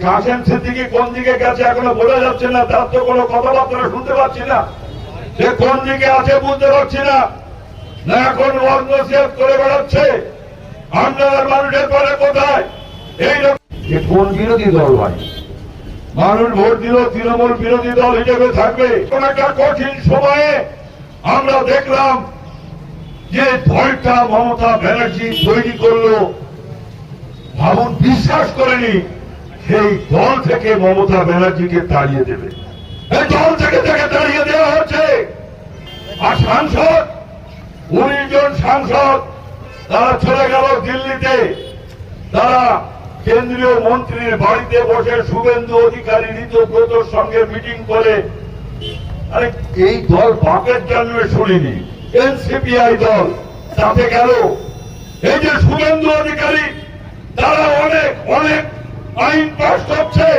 কাশেম সিদ্দিকী কোন দিকে গেছে এখনো বোঝা যাচ্ছে না, তার তো কোনো কথাবার্তা শুনতে পাচ্ছি না, সে কোন দিকে আছে বুঝতে পারছি না। না এখন ওয়াজ করে বেড়াচ্ছে, আপনার মানুষের পরে কোথায়? এই কোন বিরোধী দল ভাই? মানুষ ভোট দিল তৃণমূল বিরোধী দল হিসেবে থাকবে। কোন একটা কঠিন সময়ে আমরা দেখলাম যে ভয়টা মমতা ব্যানার্জি তৈরি করলো, ভাবুন বিশ্বাস করেনি সেই দল থেকে মমতা ব্যানার্জিকে তাড়িয়ে দেবে, এই দল থেকে তাকে তাড়িয়ে দেওয়া হচ্ছে। আর সাংসদ 19 জন সাংসদ তারা চলে গেল দিল্লিতে, তারা কেন্দ্রীয় মন্ত্রীর বাড়িতে বসে শুভেন্দু অধিকারী ঋতব্রতর সঙ্গে মিটিং করে। আরে এই দল বাপের জন্মে শুনিনি, এনসিপিআই দল তাতে গেল। এই যে শুভেন্দু অধিকারী, তারা অনেক অনেক আইন পাস করছে,